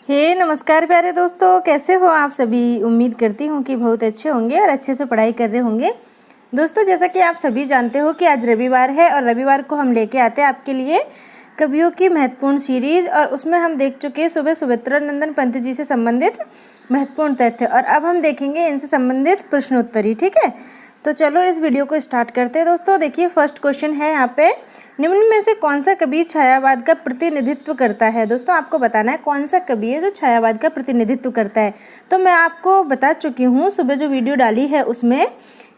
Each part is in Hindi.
नमस्कार प्यारे दोस्तों, कैसे हो आप सभी। उम्मीद करती हूँ कि बहुत अच्छे होंगे और अच्छे से पढ़ाई कर रहे होंगे। दोस्तों, जैसा कि आप सभी जानते हो कि आज रविवार है और रविवार को हम लेके आते हैं आपके लिए कवियों की महत्वपूर्ण सीरीज, और उसमें हम देख चुके हैं सुबह सुमित्रा नंदन पंत जी से संबंधित महत्वपूर्ण तथ्य, और अब हम देखेंगे इनसे संबंधित प्रश्नोत्तरी। ठीक है, तो चलो इस वीडियो को स्टार्ट करते हैं। दोस्तों देखिए, फर्स्ट क्वेश्चन है यहाँ पे, निम्न में से कौन सा कवि छायावाद का प्रतिनिधित्व करता है। दोस्तों आपको बताना है कौन सा कवि है जो छायावाद का प्रतिनिधित्व करता है। तो मैं आपको बता चुकी हूँ सुबह जो वीडियो डाली है उसमें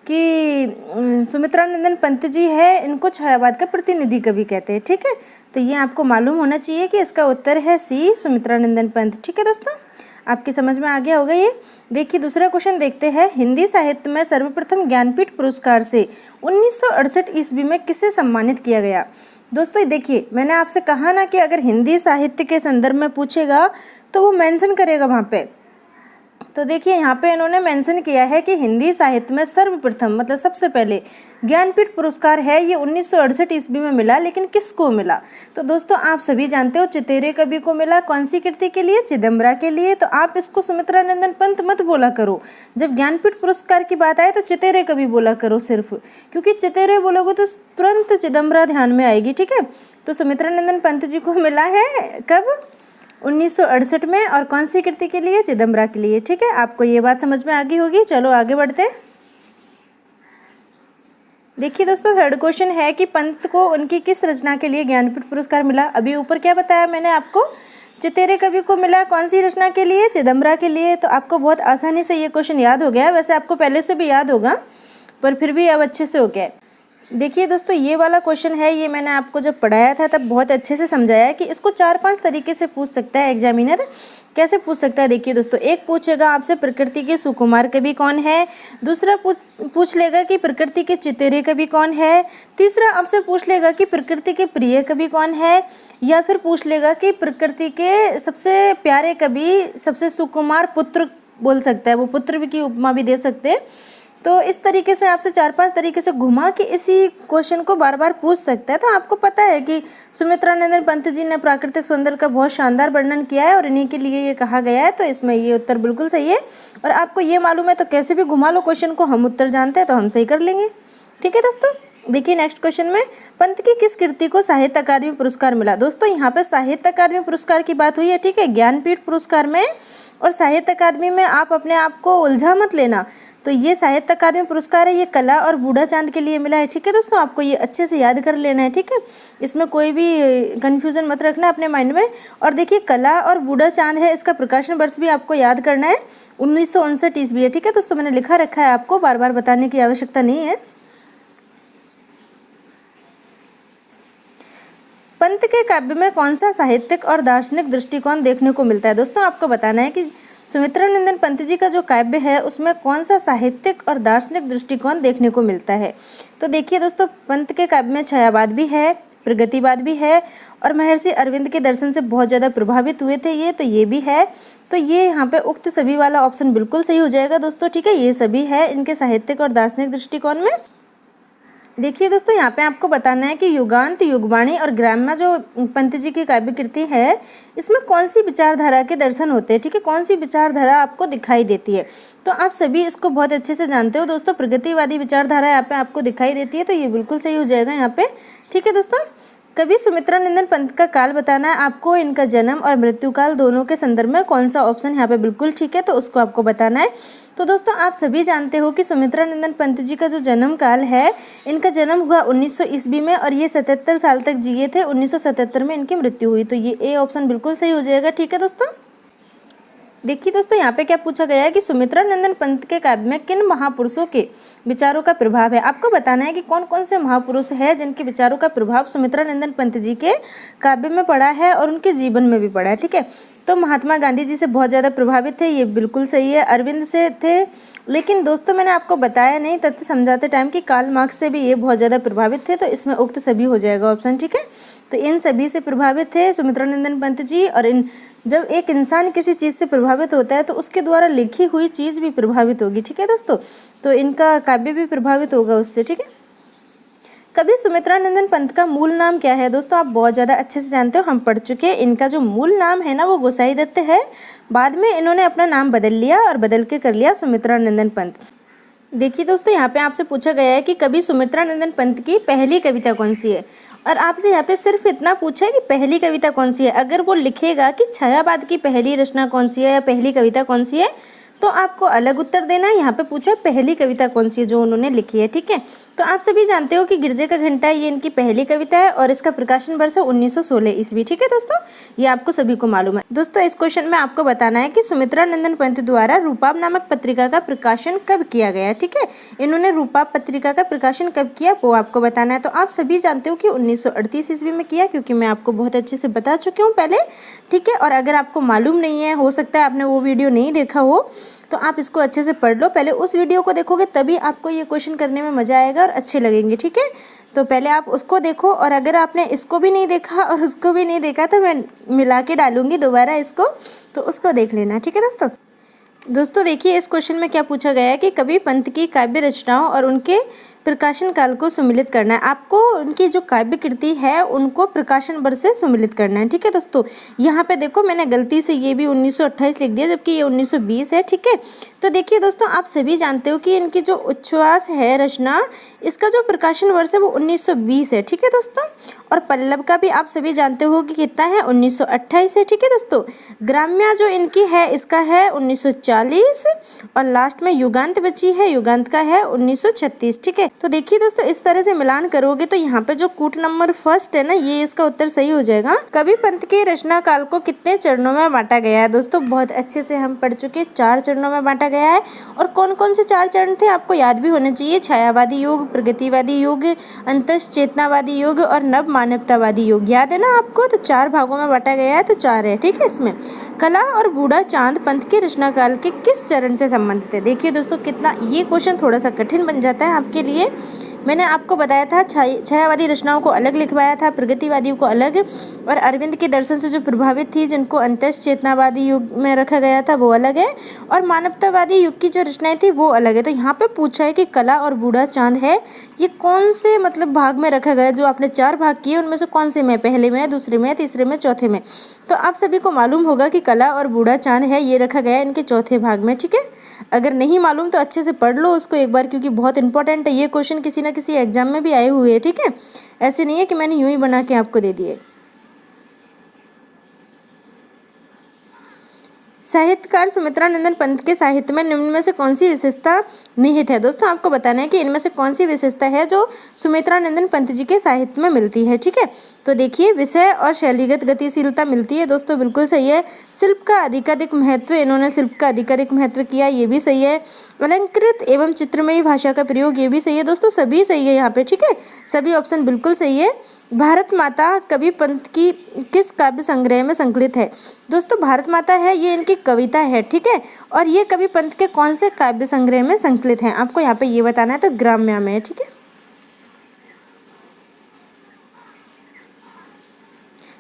कि सुमित्रा नंदन पंत जी है, इनको छायावाद का प्रतिनिधि कवि कहते हैं। ठीक है, तो ये आपको मालूम होना चाहिए कि इसका उत्तर है सी, सुमित्रा नंदन पंत। ठीक है दोस्तों, आपकी समझ में आ गया होगा ये। देखिए दूसरा क्वेश्चन देखते हैं, हिंदी साहित्य में सर्वप्रथम ज्ञानपीठ पुरस्कार से 1968 ईस्वी में किसे सम्मानित किया गया। दोस्तों देखिए, मैंने आपसे कहा ना कि अगर हिंदी साहित्य के संदर्भ में पूछेगा तो वो मेंशन करेगा वहाँ पे। तो देखिए यहाँ पे इन्होंने मेंशन किया है कि हिंदी साहित्य में सर्वप्रथम मतलब सबसे पहले ज्ञानपीठ पुरस्कार है, ये 1968 ईस्वी में मिला। लेकिन किसको मिला? तो दोस्तों आप सभी जानते हो चितेरे कवि को मिला। कौन सी कृति के लिए? चिदम्बरा के लिए। तो आप इसको सुमित्रा नंदन पंत मत बोला करो, जब ज्ञानपीठ पुरस्कार की बात आए तो चितेरे कवि बोला करो सिर्फ, क्योंकि चितेरे बोलोगे तो तुरंत चिदम्बरा ध्यान में आएगी। ठीक है, तो सुमित्रा नंदन पंत जी को मिला है कब? 1968 में। और कौन सी कृति के लिए? चिदम्बरा के लिए। ठीक है, आपको ये बात समझ में आ गई होगी। चलो आगे बढ़ते हैं। देखिए दोस्तों, थर्ड क्वेश्चन है कि पंत को उनकी किस रचना के लिए ज्ञानपीठ पुरस्कार मिला। अभी ऊपर क्या बताया मैंने आपको? चितेरे कवि को मिला। कौन सी रचना के लिए? चिदम्बरा के लिए। तो आपको बहुत आसानी से ये क्वेश्चन याद हो गया। वैसे आपको पहले से भी याद होगा, पर फिर भी अब अच्छे से हो गया। देखिए दोस्तों, ये वाला क्वेश्चन है, ये मैंने आपको जब पढ़ाया था तब बहुत अच्छे से समझाया कि इसको 4-5 तरीके से पूछ सकता है एग्जामिनर। कैसे पूछ सकता है? देखिए दोस्तों, एक पूछेगा आपसे प्रकृति के सुकुमार कवि कौन है। दूसरा पूछ लेगा कि प्रकृति के चितेरे कवि कौन है। तीसरा आपसे पूछ लेगा कि प्रकृति के प्रिय कवि कौन है। या फिर पूछ लेगा कि प्रकृति के सबसे प्यारे कवि, सबसे सुकुमार पुत्र बोल सकता है, वो पुत्र की उपमा भी दे सकते हैं। तो इस तरीके से आपसे 4-5 तरीके से घुमा के इसी क्वेश्चन को बार बार पूछ सकता है। तो आपको पता है कि सुमित्रा नंदन पंत जी ने प्राकृतिक सौंदर्य का बहुत शानदार वर्णन किया है और इन्हीं के लिए ये कहा गया है। तो इसमें ये उत्तर बिल्कुल सही है। और आपको ये मालूम है तो कैसे भी घुमा लो क्वेश्चन को, हम उत्तर जानते हैं तो हम सही कर लेंगे। ठीक है दोस्तों, देखिए नेक्स्ट क्वेश्चन में, पंत की किस कृति को साहित्य अकादमी पुरस्कार मिला। दोस्तों यहाँ पे साहित्य अकादमी पुरस्कार की बात हुई है। ठीक है, ज्ञानपीठ पुरस्कार में और साहित्य अकादमी में आप अपने आप को उलझा मत लेना। तो ये साहित्य अकादमी पुरस्कार है, ये कला और बूढ़ा चांद के लिए मिला है। ठीक है दोस्तों, आपको ये अच्छे से याद कर लेना है। ठीक है, इसमें कोई भी कन्फ्यूज़न मत रखना अपने माइंड में। और देखिए कला और बूढ़ा चांद है, इसका प्रकाशन वर्ष भी आपको याद करना है, 1959 ईस्वी है। ठीक है दोस्तों, मैंने लिखा रखा है, आपको बार बार बताने की आवश्यकता नहीं है। पंत के काव्य में कौन सा साहित्यिक और दार्शनिक दृष्टिकोण देखने को मिलता है। दोस्तों आपको बताना है कि सुमित्रा नंदन पंत जी का जो काव्य है उसमें कौन सा साहित्यिक और दार्शनिक दृष्टिकोण देखने को मिलता है। तो देखिए दोस्तों, पंत के काव्य में छायावाद भी है, प्रगतिवाद भी है, और महर्षि अरविंद के दर्शन से बहुत ज़्यादा प्रभावित हुए थे ये, तो ये भी है। तो ये यहाँ पे उक्त सभी वाला ऑप्शन बिल्कुल सही हो जाएगा दोस्तों। ठीक है, ये सभी है इनके साहित्यिक और दार्शनिक दृष्टिकोण में। देखिए दोस्तों, यहाँ पे आपको बताना है कि युगांत, युगवाणी और ग्राम्य जो पंत जी की काव्य कृति है, इसमें कौन सी विचारधारा के दर्शन होते हैं। ठीक है, कौन सी विचारधारा आपको दिखाई देती है। तो आप सभी इसको बहुत अच्छे से जानते हो दोस्तों, प्रगतिवादी विचारधारा यहाँ पे आपको दिखाई देती है, तो ये बिल्कुल सही हो जाएगा यहाँ पे। ठीक है दोस्तों, कवि सुमित्रा नंदन पंत का काल बताना है आपको, इनका जन्म और मृत्यु काल दोनों के संदर्भ में कौन सा ऑप्शन यहाँ पे बिल्कुल ठीक है, तो उसको आपको बताना है। तो दोस्तों आप सभी जानते हो कि सुमित्रा नंदन पंत जी का जो जन्म काल है, इनका जन्म हुआ 1900 ईस्वी में और ये 77 साल तक जिए थे। 1977 में इनकी मृत्यु हुई, तो ये ए ऑप्शन बिल्कुल सही हो जाएगा। ठीक है दोस्तों, देखिए दोस्तों, यहाँ पे क्या पूछा गया है कि सुमित्रा नंदन पंत के काव्य में किन महापुरुषों के विचारों का प्रभाव है। आपको बताना है कि कौन कौन से महापुरुष हैं जिनके विचारों का प्रभाव सुमित्रा नंदन पंत जी के काव्य में पड़ा है और उनके जीवन में भी पड़ा है। ठीक है, तो महात्मा गांधी जी से बहुत ज़्यादा प्रभावित थे, ये बिल्कुल सही है। अरविंद से थे, लेकिन दोस्तों मैंने आपको बताया नहीं तथ्य समझाते टाइम कि कार्ल मार्क्स से भी ये बहुत ज़्यादा प्रभावित थे, तो इसमें उक्त सभी हो जाएगा ऑप्शन। ठीक है, तो इन सभी से प्रभावित थे सुमित्रा नंदन पंत जी। और जब एक इंसान किसी चीज़ से प्रभावित होता है तो उसके द्वारा लिखी हुई चीज़ भी प्रभावित होगी। ठीक है दोस्तों, तो इनका काव्य भी प्रभावित होगा उससे। ठीक है, कवि सुमित्रा नंदन पंत का मूल नाम क्या है? दोस्तों आप बहुत ज़्यादा अच्छे से जानते हो, हम पढ़ चुके हैं। इनका जो मूल नाम है ना वो गोसाई दत्त है। बाद में इन्होंने अपना नाम बदल लिया और बदल के कर लिया सुमित्रा नंदन पंत। देखिए दोस्तों, यहाँ पे आपसे पूछा गया है कि कवि सुमित्रा नंदन पंत की पहली कविता कौन सी है, और आपसे यहाँ पे सिर्फ इतना पूछा है कि पहली कविता कौन सी है। अगर वो लिखेगा कि छायावाद की पहली रचना कौन सी है या पहली कविता कौन सी है, तो आपको अलग उत्तर देना है। यहाँ पे पूछा पहली कविता कौन सी है जो उन्होंने लिखी है, ठीक है। तो आप सभी जानते हो कि गिरजे का घंटा ये इनकी पहली कविता है और इसका प्रकाशन वर्ष है 1916 ईस्वी, ठीक है दोस्तों, ये आपको सभी को मालूम है। दोस्तों इस क्वेश्चन में आपको बताना है कि सुमित्रा नंदन पंत द्वारा रूपाब नामक पत्रिका का प्रकाशन कब किया गया, ठीक है। इन्होंने रूपाब पत्रिका का प्रकाशन कब किया वो आपको बताना है। तो आप सभी जानते हो कि 1938 ईस्वी में किया, क्योंकि मैं आपको बहुत अच्छे से बता चुकी हूँ पहले, ठीक है। और अगर आपको मालूम नहीं है, हो सकता है आपने वो वीडियो नहीं देखा हो, तो आप इसको अच्छे से पढ़ लो। पहले उस वीडियो को देखोगे तभी आपको ये क्वेश्चन करने में मज़ा आएगा और अच्छे लगेंगे, ठीक है। तो पहले आप उसको देखो, और अगर आपने इसको भी नहीं देखा और उसको भी नहीं देखा तो मैं मिला के डालूंगी दोबारा इसको, तो उसको देख लेना, ठीक है दोस्तों देखिए इस क्वेश्चन में क्या पूछा गया है कि कवि पंत की काव्य रचनाओं और उनके प्रकाशन काल को सम्मिलित करना है। आपको उनकी जो काव्य कृति है उनको प्रकाशन वर्ष से सम्मिलित करना है, ठीक है दोस्तों। यहाँ पे देखो मैंने गलती से ये भी 1928 लिख दिया, जबकि ये 1920 है, ठीक है। तो देखिए दोस्तों आप सभी जानते हो कि इनकी जो उच्छ्वास है रचना, इसका जो प्रकाशन वर्ष है वो 1920 है, ठीक है दोस्तों। और पल्लव का भी आप सभी जानते हो कि कितना है, 1928 है, ठीक है दोस्तों। ग्राम्या जो इनकी है इसका है 1940, और लास्ट में युगांत बची है, युगांत का है 1936, ठीक है। तो देखिए दोस्तों इस तरह से मिलान करोगे तो यहाँ पे जो कूट नंबर फर्स्ट है ना, ये इसका उत्तर सही हो जाएगा। कवि पंत के रचना काल को कितने चरणों में बांटा गया है? दोस्तों बहुत अच्छे से हम पढ़ चुके, 4 चरणों में बांटा गया है। और कौन कौन से 4 चरण थे आपको याद भी होने चाहिए। छायावादी युग, प्रगतिवादी युग, अंतश्चेतनावादी युग और नव मानवतावादी युग, याद है ना आपको। तो 4 भागों में बांटा गया है, तो 4 है, ठीक है। इसमें कला और बूढ़ा चांद पंत के रचना काल के किस चरण से संबंधित है? देखिए दोस्तों कितना ये क्वेश्चन थोड़ा सा कठिन बन जाता है आपके लिए। मैंने आपको बताया था छायावादी रचनाओं को अलग लिखवाया था, प्रगतिवादियों को अलग, और अरविंद के दर्शन से जो प्रभावित थी जिनको अंतश्चेतनावादी युग में रखा गया था वो अलग है, और मानवतावादी युग की जो रचनाएं थी वो अलग है। तो यहाँ पे पूछा है कि कला और बूढ़ा चांद है, ये कौन से मतलब भाग में रखा गया? जो आपने 4 भाग किए उनमें से कौन से में, पहले में, दूसरे में, तीसरे में, चौथे में? तो आप सभी को मालूम होगा कि कला और बूढ़ा चांद है ये रखा गया है इनके चौथे भाग में, ठीक है। अगर नहीं मालूम तो अच्छे से पढ़ लो उसको एक बार, क्योंकि बहुत इंपॉर्टेंट है ये क्वेश्चन, किसी ना किसी एग्जाम में भी आए हुए हैं, ठीक है। ऐसे नहीं है कि मैंने यूं ही बना के आपको दे दिए। साहित्यकार सुमित्रा नंदन पंत के साहित्य में निम्न में से कौन सी विशेषता निहित है? दोस्तों आपको बताना है कि इनमें से कौन सी विशेषता है जो सुमित्रा नंदन पंत जी के साहित्य में मिलती है, ठीक है। तो देखिए विषय और शैलीगत गतिशीलता मिलती है, दोस्तों बिल्कुल सही है। शिल्प का अधिकाधिक महत्व, इन्होंने शिल्प का अधिकाधिक महत्व किया, ये भी सही है। अलंकृत एवं चित्रमयी भाषा का प्रयोग, ये भी सही है दोस्तों, सभी सही है यहाँ पे, ठीक है। सभी ऑप्शन बिल्कुल सही है। भारत माता कवि पंत की किस काव्य संग्रह में संकलित है? दोस्तों भारत माता है ये इनकी कविता है, ठीक है। और ये कवि पंत के कौन से काव्य संग्रह में संकलित है आपको यहाँ पे ये बताना है, तो ग्राम्या में, ठीक है।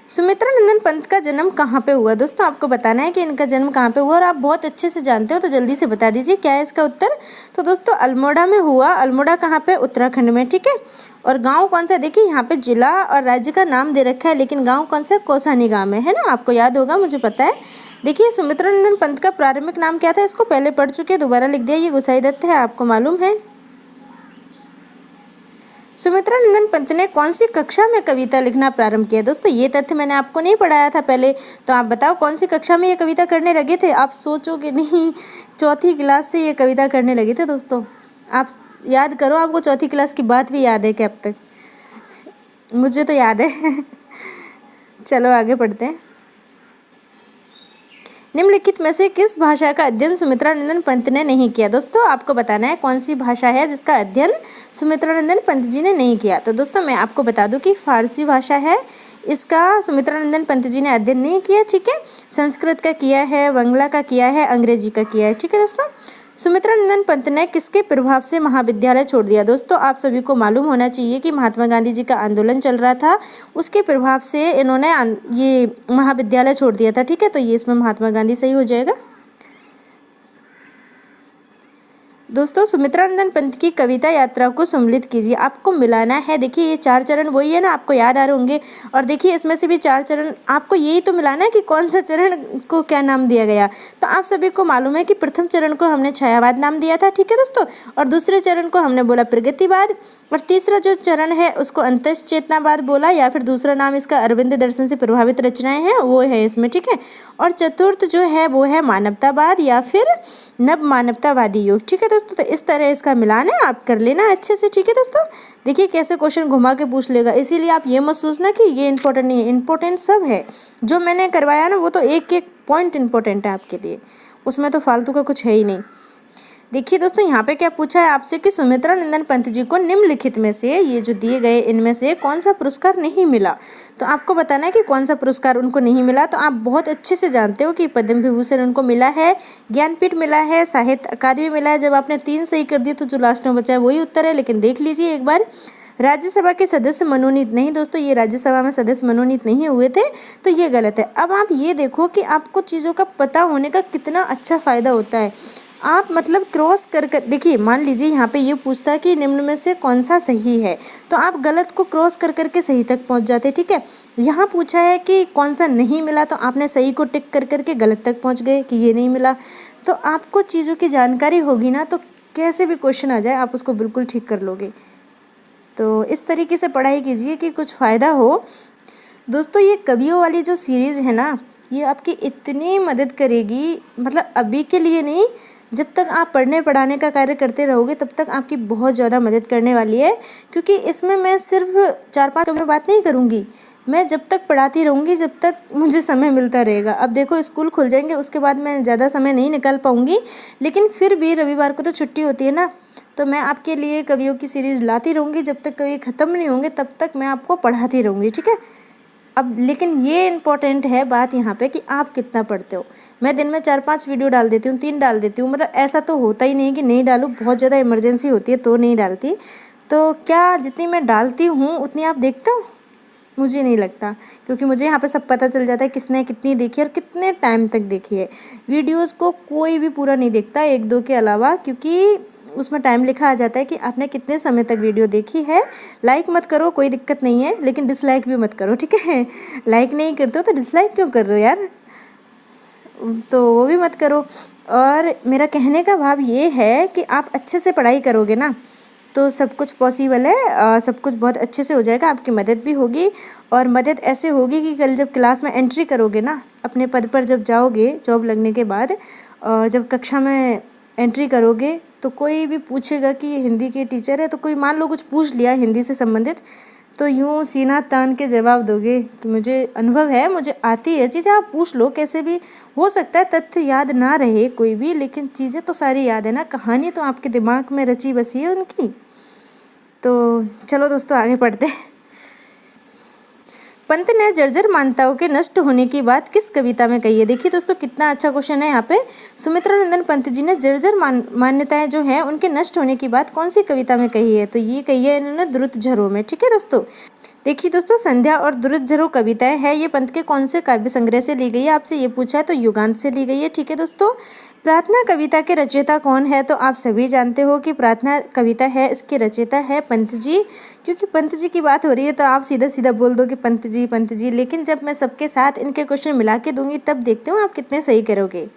सुमित्रा नंदन पंत का जन्म कहाँ पे हुआ? दोस्तों आपको बताना है कि इनका जन्म कहाँ पे हुआ, और आप बहुत अच्छे से जानते हो तो जल्दी से बता दीजिए क्या है इसका उत्तर। तो दोस्तों अल्मोड़ा में हुआ। अल्मोड़ा कहाँ पे? उत्तराखंड में, ठीक है। और गांव कौन सा? देखिए यहाँ पे जिला और राज्य का नाम दे रखा है, लेकिन गांव कौन सा? कौसानी गांव है ना, आपको याद होगा, मुझे पता है। देखिए सुमित्रा नंदन पंत का प्रारंभिक नाम क्या था, इसको पहले पढ़ चुके, दोबारा लिख दिया, ये गोसाई दत्त है, आपको मालूम है। सुमित्रा नंदन पंत ने कौन सी कक्षा में कविता लिखना प्रारंभ किया? दोस्तों ये तथ्य मैंने आपको नहीं पढ़ाया था पहले, तो आप बताओ कौन सी कक्षा में ये कविता करने लगे थे? आप सोचोगे नहीं, 4th क्लास से ये कविता करने लगे थे दोस्तों। आप याद करो, आपको 4th क्लास की बात भी याद है क्या अब तक? मुझे तो याद है। चलो आगे पढ़ते हैं। निम्नलिखित में से किस भाषा का अध्ययन सुमित्रा नंदन पंत ने नहीं किया? दोस्तों आपको बताना है कौन सी भाषा है जिसका अध्ययन सुमित्रा नंदन पंत जी ने नहीं किया। तो दोस्तों मैं आपको बता दूं कि फारसी भाषा है, इसका सुमित्रा नंदन पंत जी ने अध्ययन नहीं किया, ठीक है। संस्कृत का किया है, बांग्ला का किया है, अंग्रेजी का किया है, ठीक है दोस्तों। सुमित्रा नंदन पंत ने किसके प्रभाव से महाविद्यालय छोड़ दिया? दोस्तों आप सभी को मालूम होना चाहिए कि महात्मा गांधी जी का आंदोलन चल रहा था, उसके प्रभाव से इन्होंने ये महाविद्यालय छोड़ दिया था, ठीक है। तो ये इसमें महात्मा गांधी सही हो जाएगा। दोस्तों सुमित्रा नंदन पंत की कविता यात्रा को सम्मिलित कीजिए। आपको मिलाना है, देखिए ये 4 चरण वही है ना, आपको याद आ रहे होंगे। और देखिए इसमें से भी 4 चरण आपको यही तो मिलाना है कि कौन सा चरण को क्या नाम दिया गया। तो आप सभी को मालूम है कि प्रथम चरण को हमने छायावाद नाम दिया था, ठीक है दोस्तों। और दूसरे चरण को हमने बोला प्रगतिवाद, और तीसरा जो चरण है उसको अंतश्चेतनावाद बोला, या फिर दूसरा नाम इसका अरविंद दर्शन से प्रभावित रचनाएं हैं वो है इसमें, ठीक है। और चतुर्थ जो है वो है मानवतावाद या फिर नव मानवतावादी युग, ठीक है दोस्तों। तो इस तरह इसका मिलान है, आप कर लेना अच्छे से, ठीक है दोस्तों। देखिए कैसे क्वेश्चन घुमा के पूछ लेगा, इसीलिए आप ये मत सोचना कि ये इंपॉर्टेंट नहीं है, इंपॉर्टेंट सब है। जो मैंने करवाया ना वो तो एक एक पॉइंट इंपॉर्टेंट है आपके लिए, उसमें तो फालतू का कुछ है ही नहीं। देखिए दोस्तों यहाँ पे क्या पूछा है आपसे कि सुमित्रा नंदन पंत जी को निम्नलिखित में से, ये जो दिए गए इनमें से कौन सा पुरस्कार नहीं मिला। तो आपको बताना है कि कौन सा पुरस्कार उनको नहीं मिला। तो आप बहुत अच्छे से जानते हो कि पद्म विभूषण उनको मिला है, ज्ञानपीठ मिला है, साहित्य अकादमी मिला है। जब आपने 3 सही कर दिए तो जो लास्ट में बचा है वही उत्तर है, लेकिन देख लीजिए एक बार। राज्यसभा के सदस्य मनोनीत नहीं दोस्तों, ये राज्यसभा में सदस्य मनोनीत नहीं हुए थे, तो ये गलत है। अब आप ये देखो कि आपको चीज़ों का पता होने का कितना अच्छा फ़ायदा होता है। आप मतलब क्रॉस कर कर देखिए, मान लीजिए यहाँ पे ये पूछता है कि निम्न में से कौन सा सही है, तो आप गलत को क्रॉस कर करके सही तक पहुँच जाते, ठीक है। यहाँ पूछा है कि कौन सा नहीं मिला, तो आपने सही को टिक कर करके गलत तक पहुँच गए कि ये नहीं मिला। तो आपको चीज़ों की जानकारी होगी ना, तो कैसे भी क्वेश्चन आ जाए आप उसको बिल्कुल ठीक कर लोगे। तो इस तरीके से पढ़ाई कीजिए कि कुछ फ़ायदा हो। दोस्तों ये कवियों वाली जो सीरीज़ है ना, ये आपकी इतनी मदद करेगी, मतलब अभी के लिए नहीं, जब तक आप पढ़ने पढ़ाने का कार्य करते रहोगे तब तक आपकी बहुत ज़्यादा मदद करने वाली है। क्योंकि इसमें मैं सिर्फ 4-5 कवियों बात नहीं करूँगी, मैं जब तक पढ़ाती रहूँगी जब तक मुझे समय मिलता रहेगा। अब देखो स्कूल खुल जाएंगे उसके बाद मैं ज़्यादा समय नहीं निकाल पाऊँगी, लेकिन फिर भी रविवार को तो छुट्टी होती है ना, तो मैं आपके लिए कवियों की सीरीज़ लाती रहूँगी। जब तक कवि ख़त्म नहीं होंगे तब तक मैं आपको पढ़ाती रहूँगी, ठीक है। अब लेकिन ये इम्पॉर्टेंट है बात यहाँ पे कि आप कितना पढ़ते हो। मैं दिन में 4-5 वीडियो डाल देती हूँ, 3 डाल देती हूँ, मतलब ऐसा तो होता ही नहीं कि नहीं डालूँ, बहुत ज़्यादा इमरजेंसी होती है तो नहीं डालती। तो क्या जितनी मैं डालती हूँ उतनी आप देखते हो? मुझे नहीं लगता, क्योंकि मुझे यहाँ पे सब पता चल जाता है किसने कितनी देखी है और कितने टाइम तक देखी है। वीडियोज़ को कोई भी पूरा नहीं देखता 1-2 के अलावा, क्योंकि उसमें टाइम लिखा आ जाता है कि आपने कितने समय तक वीडियो देखी है। लाइक मत करो, कोई दिक्कत नहीं है, लेकिन डिसलाइक भी मत करो, ठीक है। लाइक नहीं करते हो तो डिसलाइक क्यों कर रहे हो यार, तो वो भी मत करो। और मेरा कहने का भाव ये है कि आप अच्छे से पढ़ाई करोगे ना तो सब कुछ पॉसिबल है, सब कुछ बहुत अच्छे से हो जाएगा। आपकी मदद भी होगी, और मदद ऐसे होगी कि कल जब क्लास में एंट्री करोगे ना, अपने पद पर जब जाओगे जॉब लगने के बाद, और जब कक्षा में एंट्री करोगे तो कोई भी पूछेगा कि ये हिंदी के टीचर है, तो कोई मान लो कुछ पूछ लिया हिंदी से संबंधित, तो यूँ सीना तान के जवाब दोगे कि मुझे अनुभव है, मुझे आती है चीज़ें। आप पूछ लो, कैसे भी हो सकता है तथ्य याद ना रहे कोई भी, लेकिन चीज़ें तो सारी याद है ना, कहानी तो आपके दिमाग में रची बसी है उनकी। तो चलो दोस्तों आगे पढ़ते हैं। पंत ने जर्जर मान्यताओं के नष्ट होने की बात किस कविता में कही है। देखिए दोस्तों कितना अच्छा क्वेश्चन है यहाँ पे। सुमित्रा नंदन पंत जी ने जर्जर मान्यताएं जो हैं उनके नष्ट होने की बात कौन सी कविता में कही है, तो ये कही है इन्होंने द्रुत झरों में, ठीक है दोस्तों। देखिए दोस्तों संध्या और द्रुत झरों कविताएं हैं, ये पंत के कौन से काव्य संग्रह से ली गई है, आपसे ये पूछा है तो युगांत से ली गई है, ठीक है दोस्तों। प्रार्थना कविता के रचयिता कौन है, तो आप सभी जानते हो कि प्रार्थना कविता है इसके रचयिता है पंत जी। क्योंकि पंत जी की बात हो रही है तो आप सीधा सीधा बोल दो कि पंत जी, लेकिन जब मैं सबके साथ इनके क्वेश्चन मिला के दूंगी तब देखते हो आप कितने सही करोगे।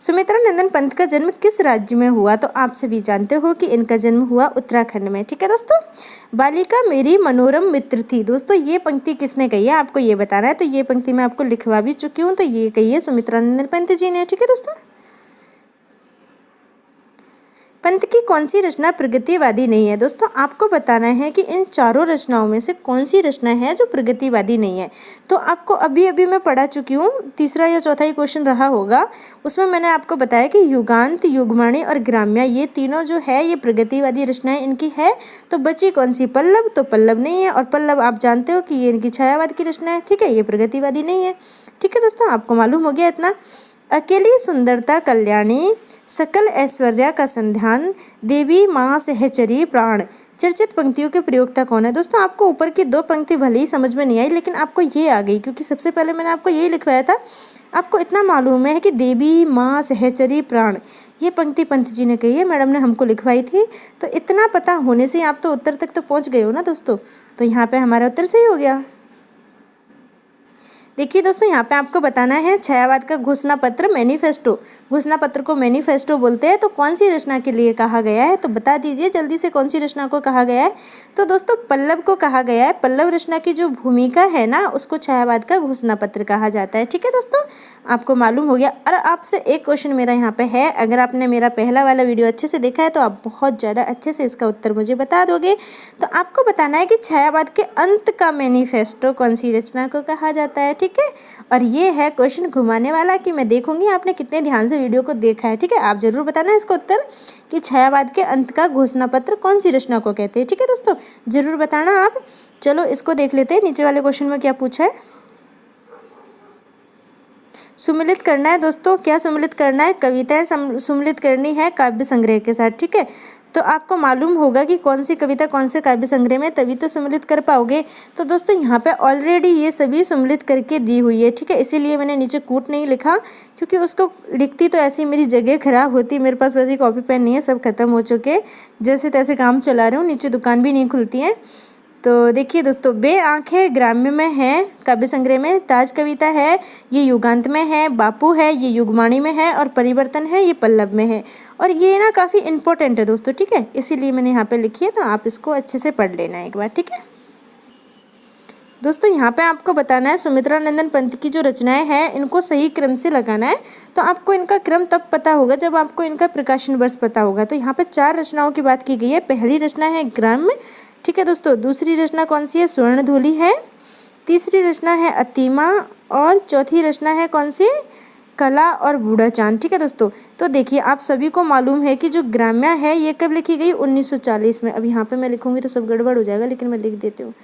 सुमित्रा नंदन पंत का जन्म किस राज्य में हुआ, तो आप सभी जानते हो कि इनका जन्म हुआ उत्तराखंड में, ठीक है दोस्तों। बालिका मेरी मनोरम मित्र थी, दोस्तों ये पंक्ति किसने कही है आपको ये बताना है। तो ये पंक्ति मैं आपको लिखवा भी चुकी हूँ, तो ये कही है सुमित्रा नंदन पंत जी ने, ठीक है दोस्तों। पंत की कौन सी रचना प्रगतिवादी नहीं है, दोस्तों आपको बताना है कि इन चारों रचनाओं में से कौन सी रचना है जो प्रगतिवादी नहीं है। तो आपको अभी अभी मैं पढ़ा चुकी हूँ, तीसरा या चौथा ही क्वेश्चन रहा होगा, उसमें मैंने आपको बताया कि युगांत, युगमाणी और ग्राम्या ये तीनों जो है ये प्रगतिवादी रचनाएं इनकी है। तो बची कौन सी, पल्लव, तो पल्लव नहीं है, और पल्लव आप जानते हो कि ये इनकी छायावाद की रचना है, ठीक है, ये प्रगतिवादी नहीं है, ठीक है दोस्तों, आपको मालूम हो गया इतना। अकेली सुंदरता कल्याणी, सकल ऐश्वर्या का संध्यान, देवी माँ सहचरी प्राण, चर्चित पंक्तियों के प्रयोक्ता कौन है। दोस्तों आपको ऊपर की 2 पंक्ति भले ही समझ में नहीं आई, लेकिन आपको ये आ गई, क्योंकि सबसे पहले मैंने आपको यही लिखवाया था आपको इतना मालूम है कि देवी माँ सहचरी प्राण, ये पंक्ति पंत जी ने कही है, मैडम ने हमको लिखवाई थी। तो इतना पता होने से आप तो उत्तर तक तो पहुँच गए हो ना दोस्तों। तो यहाँ पे हमारा उत्तर सही हो गया। देखिए दोस्तों, यहाँ पे आपको बताना है छायावाद का घोषणा पत्र मैनिफेस्टो, घोषणा पत्र को मैनिफेस्टो बोलते हैं। तो कौन सी रचना के लिए कहा गया है, तो बता दीजिए जल्दी से कौन सी रचना को कहा गया है। तो दोस्तों पल्लव को कहा गया है। पल्लव रचना की जो भूमिका है ना, उसको छायावाद का घोषणा पत्र कहा जाता है। ठीक है दोस्तों, आपको मालूम हो गया। और आपसे एक क्वेश्चन मेरा यहाँ पे है, अगर आपने मेरा पहला वाला वीडियो अच्छे से देखा है तो आप बहुत ज़्यादा अच्छे से इसका उत्तर मुझे बता दोगे। तो आपको बताना है कि छायावाद के अंत का मैनिफेस्टो कौन सी रचना को कहा जाता है। ठीक है, और ये है क्वेश्चन घुमाने वाला कि मैं देखूंगी आपने कितने ध्यान से वीडियो को देखा है। ठीक है, आप जरूर बताना है इसका उत्तर कि छायावाद के अंत का घोषणा पत्र कौन सी रचना को कहते हैं। ठीक है दोस्तों, जरूर बताना आप। चलो इसको देख लेते हैं, नीचे वाले क्वेश्चन में क्या पूछा है। सुमिलित करना है दोस्तों, क्या सुमिलित करना है, कविताएं सुमिलित करनी है काव्य संग्रह के साथ। ठीक है, तो आपको मालूम होगा कि कौन सी कविता कौन से काव्य संग्रह में, तभी तो सम्मिलित कर पाओगे। तो दोस्तों यहाँ पे ऑलरेडी ये सभी सम्मिलित करके दी हुई है। ठीक है, इसीलिए मैंने नीचे कूट नहीं लिखा, क्योंकि उसको लिखती तो ऐसी मेरी जगह खराब होती। मेरे पास वैसे कॉपी पेन नहीं है, सब खत्म हो चुके, जैसे तैसे काम चला रही हूँ, नीचे दुकान भी नहीं खुलती है। तो देखिए दोस्तों, बे आँखें ग्राम्य में है काव्य संग्रह में, ताज कविता है ये युगांत में है, बापू है ये युगवाणी में है, और परिवर्तन है ये पल्लव में है। और ये ना काफ़ी इंपॉर्टेंट है दोस्तों। ठीक है, इसीलिए मैंने यहाँ पे लिखी है, तो आप इसको अच्छे से पढ़ लेना एक बार। ठीक है दोस्तों, यहाँ पे आपको बताना है सुमित्रा नंदन पंत की जो रचनाएं हैं इनको सही क्रम से लगाना है। तो आपको इनका क्रम तब पता होगा जब आपको इनका प्रकाशन वर्ष पता होगा। तो यहाँ पे 4 रचनाओं की बात की गई है। पहली रचना है ग्राम्य। ठीक है दोस्तों, दूसरी रचना कौन सी है, स्वर्णधूलि है। तीसरी रचना है अतिमा, और चौथी रचना है कौन सी, कला और बूढ़ा चांद। ठीक है दोस्तों, तो देखिए आप सभी को मालूम है कि जो ग्राम्य है ये कब लिखी गई, 1940 में। अब यहाँ पे मैं लिखूंगी तो सब गड़बड़ हो जाएगा, लेकिन मैं लिख देती हूँ।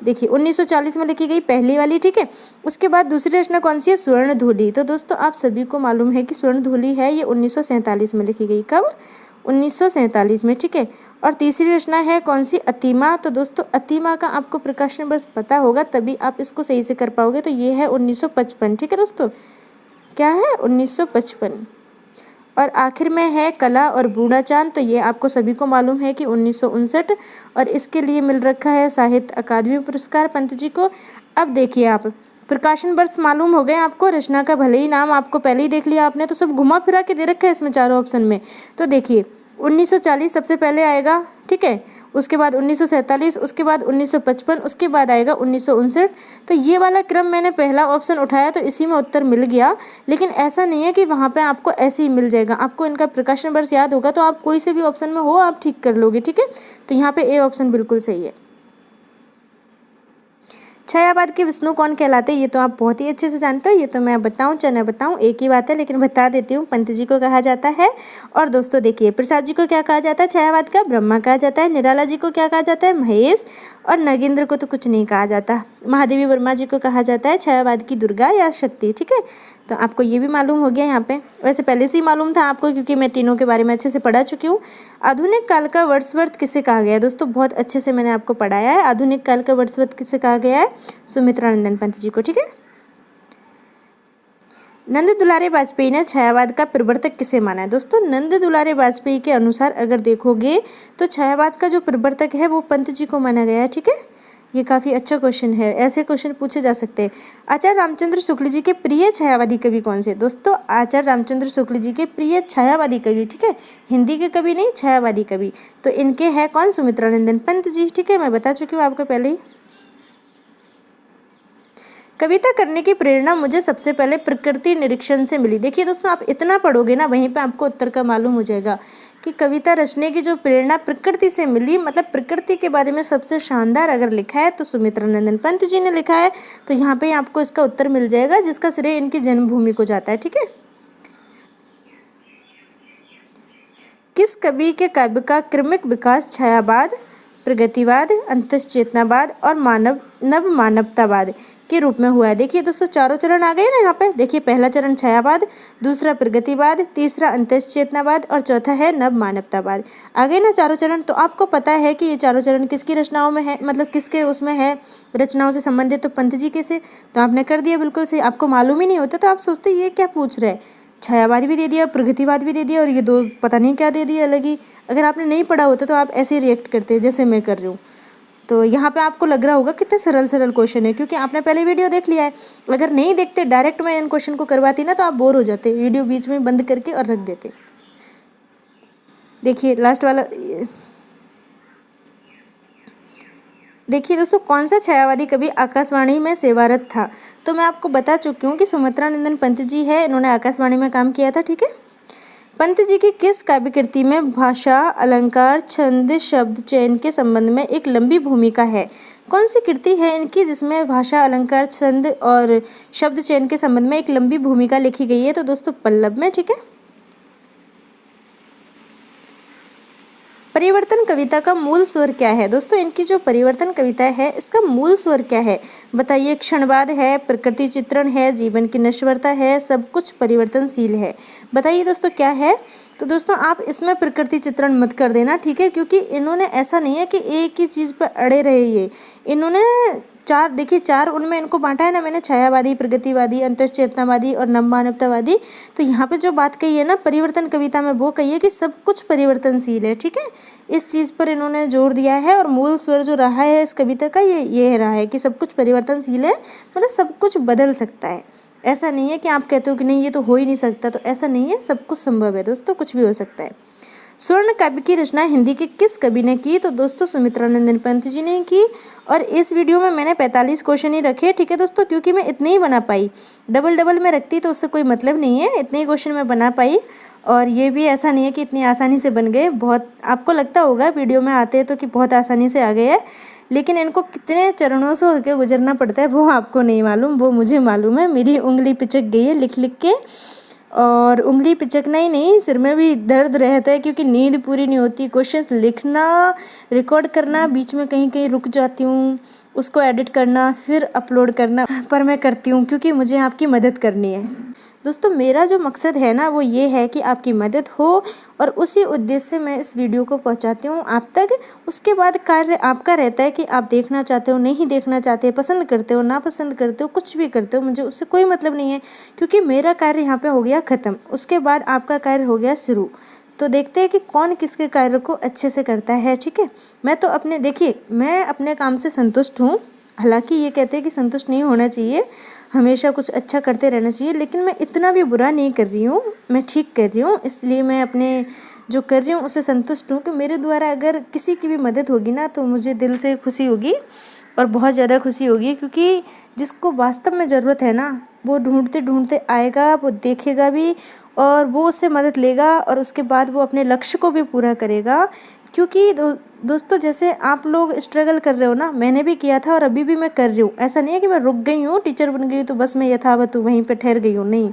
देखिए 1940 में लिखी गई पहली वाली। ठीक है, उसके बाद दूसरी रचना कौन सी है, स्वर्णधूलि। तो दोस्तों आप सभी को मालूम है कि स्वर्णधूलि है ये 1947 में लिखी गई। कब, 1947 में। ठीक है, और तीसरी रचना है कौन सी, अतिमा। तो दोस्तों अतिमा का आपको प्रकाशन वर्ष पता होगा, तभी आप इसको सही से कर पाओगे। तो ये है 1955। ठीक है दोस्तों, क्या है, 1955। और आखिर में है कला और बूढ़ा चांद। तो ये आपको सभी को मालूम है कि 1959, और इसके लिए मिल रखा है साहित्य अकादमी पुरस्कार पंत जी को। अब देखिए आप प्रकाशन वर्ष मालूम हो गए आपको, रचना का भले ही नाम आपको पहले ही देख लिया आपने, तो सब घुमा फिरा के दे रखा है इसमें चारों ऑप्शन में। तो देखिए 1940 सबसे पहले आएगा। ठीक है, उसके बाद 1947, उसके बाद 1955, उसके बाद आएगा 1959। तो ये वाला क्रम मैंने पहला ऑप्शन उठाया तो इसी में उत्तर मिल गया। लेकिन ऐसा नहीं है कि वहाँ पे आपको ऐसे ही मिल जाएगा, आपको इनका प्रकाशन वर्ष याद होगा तो आप कोई से भी ऑप्शन में हो आप ठीक कर लोगे। ठीक है, तो यहाँ पे ए ऑप्शन बिल्कुल सही है। छायावाद के विष्णु कौन कहलाते हैं, ये तो आप बहुत ही अच्छे से जानते हो। ये तो मैं बताऊं चाहे न बताऊं एक ही बात है, लेकिन बता देती हूँ। पंत जी को कहा जाता है। और दोस्तों देखिए, प्रसाद जी को क्या कहा जाता है छायावाद का, ब्रह्मा कहा जाता है। निराला जी को क्या कहा जाता है, महेश। और नगेंद्र को तो कुछ नहीं कहा जाता। महादेवी वर्मा जी को कहा जाता है छायावाद की दुर्गा या शक्ति। ठीक है, तो आपको ये भी मालूम हो गया यहाँ पे। वैसे पहले से ही मालूम था आपको, क्योंकि मैं तीनों के बारे में अच्छे से पढ़ा चुकी हूँ। आधुनिक काल का वर्ड्सवर्थ किसे कहा गया है दोस्तों, बहुत अच्छे से मैंने आपको पढ़ाया है। आधुनिक काल का वर्ड्सवर्थ किसे कहा गया है, सुमित्रा नंदन पंत जी को। ठीक है, नंद दुलारे वाजपेयी ने छायावाद का प्रवर्तक किसे माना है दोस्तों। नंद दुलारे वाजपेयी के अनुसार अगर देखोगे तो छायावाद का जो प्रवर्तक है वो पंत जी को माना गया है। ठीक है, ये काफ़ी अच्छा क्वेश्चन है, ऐसे क्वेश्चन पूछे जा सकते हैं। आचार्य रामचंद्र शुक्ल जी के प्रिय छायावादी कवि कौन से दोस्तों, आचार्य रामचंद्र शुक्ल जी के प्रिय छायावादी कवि। ठीक है, हिंदी के कवि नहीं, छायावादी कवि। तो इनके हैं कौन, सुमित्रा नंदन पंत जी। ठीक है, मैं बता चुकी हूँ आपको पहले ही। कविता करने की प्रेरणा मुझे सबसे पहले प्रकृति निरीक्षण से मिली। देखिए दोस्तों, आप इतना पढ़ोगे ना, वहीं पे आपको उत्तर का मालूम हो जाएगा कि कविता रचने की जो प्रेरणा प्रकृति से मिली, मतलब प्रकृति के बारे में सबसे शानदार अगर लिखा है तो सुमित्रा नंदन पंत जी ने लिखा है। तो यहाँ पे आपको इसका उत्तर मिल जाएगा, जिसका श्रेय इनकी जन्मभूमि को जाता है। ठीक है, किस कवि के काव्य का क्रमिक विकास छायावाद, प्रगतिवाद, अंतश्चेतनावाद और नव मानवतावाद, के रूप में हुआ है। देखिए दोस्तों चारों चरण आ गए ना यहाँ पे। देखिए पहला चरण छायावाद, दूसरा प्रगतिवाद, तीसरा अंतश्चेतनावाद और चौथा है नव मानवतावाद। आ गए ना चारों चरण। तो आपको पता है कि ये चारों चरण किसकी रचनाओं में है, मतलब किसके उसमें है, रचनाओं से संबंधित, तो पंत जी के से। तो आपने कर दिया बिल्कुल सही। आपको मालूम ही नहीं होता तो आप सोचते ये क्या पूछ रहे हैं, छायावाद भी दे दिया, प्रगतिवाद भी दे दिया और ये दो पता नहीं क्या दे दिया अलग ही। अगर आपने नहीं पढ़ा होता तो आप ऐसे ही रिएक्ट करते जैसे मैं कर रही हूँ। तो यहाँ पे आपको लग रहा होगा कितने सरल सरल क्वेश्चन है, क्योंकि आपने पहले वीडियो देख लिया है। अगर नहीं देखते डायरेक्ट मैं इन क्वेश्चन को करवाती ना तो आप बोर हो जाते, वीडियो बीच में बंद करके और रख देते। देखिए लास्ट वाला, देखिए दोस्तों कौन सा छायावादी कवि आकाशवाणी में सेवारत था। तो मैं आपको बता चुकी हूँ कि सुमित्रानंदन पंत जी है, इन्होंने आकाशवाणी में काम किया था। ठीक है। पंत जी की किस काव्य कृति में भाषा, अलंकार, छंद, शब्द चयन के संबंध में एक लंबी भूमिका है। कौन सी कृति है इनकी जिसमें भाषा, अलंकार, छंद और शब्द चयन के संबंध में एक लंबी भूमिका लिखी गई है। तो दोस्तों पल्लव में। ठीक है। परिवर्तन कविता का मूल स्वर क्या है। दोस्तों इनकी जो परिवर्तन कविता है इसका मूल स्वर क्या है बताइए। क्षणवाद है, प्रकृति चित्रण है, जीवन की नश्वरता है, सब कुछ परिवर्तनशील है। बताइए दोस्तों क्या है। तो दोस्तों आप इसमें प्रकृति चित्रण मत कर देना। ठीक है। क्योंकि इन्होंने ऐसा नहीं है कि एक ही चीज़ पर अड़े रहे, ये इन्होंने चार, देखिए चार उनमें इनको बांटा है ना मैंने, छायावादी, प्रगतिवादी, अंतश्चेतनावादी और नव मानवतावादी। तो यहाँ पे जो बात कही है ना परिवर्तन कविता में, वो कही है कि सब कुछ परिवर्तनशील है। ठीक है। इस चीज़ पर इन्होंने जोर दिया है और मूल स्वर जो रहा है इस कविता का ये रहा है कि सब कुछ परिवर्तनशील है, मतलब सब कुछ बदल सकता है। ऐसा नहीं है कि आप कहते हो कि नहीं ये तो हो ही नहीं सकता, तो ऐसा नहीं है, सब कुछ संभव है दोस्तों, कुछ भी हो सकता है। स्वर्ण काव्य की रचना हिंदी के किस कवि ने की। तो दोस्तों सुमित्रानंदन पंत जी ने की। और इस वीडियो में मैंने 45 क्वेश्चन ही रखे। ठीक है दोस्तों, क्योंकि मैं इतने ही बना पाई, डबल में रखती तो उससे कोई मतलब नहीं है, इतने ही क्वेश्चन मैं बना पाई। और ये भी ऐसा नहीं है कि इतनी आसानी से बन गए। बहुत आपको लगता होगा वीडियो में आते हैं तो कि बहुत आसानी से आ गए हैं, लेकिन इनको कितने चरणों से होकर गुजरना पड़ता है वो आपको नहीं मालूम, वो मुझे मालूम है। मेरी उंगली पिचक गई है लिख लिख के, और उंगली पिचकना ही नहीं, सिर में भी दर्द रहता है क्योंकि नींद पूरी नहीं होती। क्वेश्चंस लिखना, रिकॉर्ड करना, बीच में कहीं कहीं रुक जाती हूँ, उसको एडिट करना, फिर अपलोड करना, पर मैं करती हूँ क्योंकि मुझे आपकी मदद करनी है। दोस्तों मेरा जो मकसद है ना वो ये है कि आपकी मदद हो, और उसी उद्देश्य से मैं इस वीडियो को पहुंचाती हूँ आप तक। उसके बाद कार्य आपका रहता है कि आप देखना चाहते हो, नहीं देखना चाहते, पसंद करते हो, ना पसंद करते हो, कुछ भी करते हो, मुझे उससे कोई मतलब नहीं है, क्योंकि मेरा कार्य यहाँ पे हो गया ख़त्म। उसके बाद आपका कार्य हो गया शुरू। तो देखते हैं कि कौन किसके कार्य को अच्छे से करता है। ठीक है। मैं तो अपने, देखिए मैं अपने काम से संतुष्ट हूँ। हालांकि ये कहते हैं कि संतुष्ट नहीं होना चाहिए, हमेशा कुछ अच्छा करते रहना चाहिए, लेकिन मैं इतना भी बुरा नहीं कर रही हूँ, मैं ठीक कर रही हूँ। इसलिए मैं अपने जो कर रही हूँ उससे संतुष्ट हूँ कि मेरे द्वारा अगर किसी की भी मदद होगी ना तो मुझे दिल से खुशी होगी और बहुत ज़्यादा खुशी होगी, क्योंकि जिसको वास्तव में ज़रूरत है ना वो ढूंढते ढूंढते आएगा, वो देखेगा भी और वो उससे मदद लेगा, और उसके बाद वो अपने लक्ष्य को भी पूरा करेगा। क्योंकि दोस्तों जैसे आप लोग स्ट्रगल कर रहे हो ना, मैंने भी किया था और अभी भी मैं कर रही हूँ। ऐसा नहीं है कि मैं रुक गई हूँ, टीचर बन गई हूँ तो बस मैं यथावत वहीं पे ठहर गई हूँ, नहीं,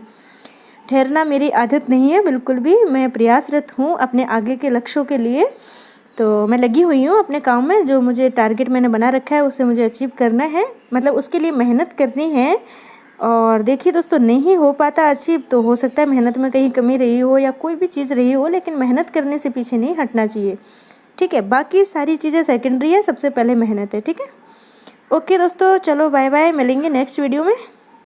ठहरना मेरी आदत नहीं है बिल्कुल भी। मैं प्रयासरत हूँ अपने आगे के लक्ष्यों के लिए। तो मैं लगी हुई हूँ अपने काम में, जो मुझे टारगेट मैंने बना रखा है उसे मुझे अचीव करना है, मतलब उसके लिए मेहनत करनी है। और देखिए दोस्तों नहीं हो पाता अचीव तो हो सकता है मेहनत में कहीं कमी रही हो या कोई भी चीज़ रही हो, लेकिन मेहनत करने से पीछे नहीं हटना चाहिए। ठीक है। बाकी सारी चीज़ें सेकेंडरी है, सबसे पहले मेहनत है। ठीक है। ओके दोस्तों, चलो बाय बाय, मिलेंगे नेक्स्ट वीडियो में।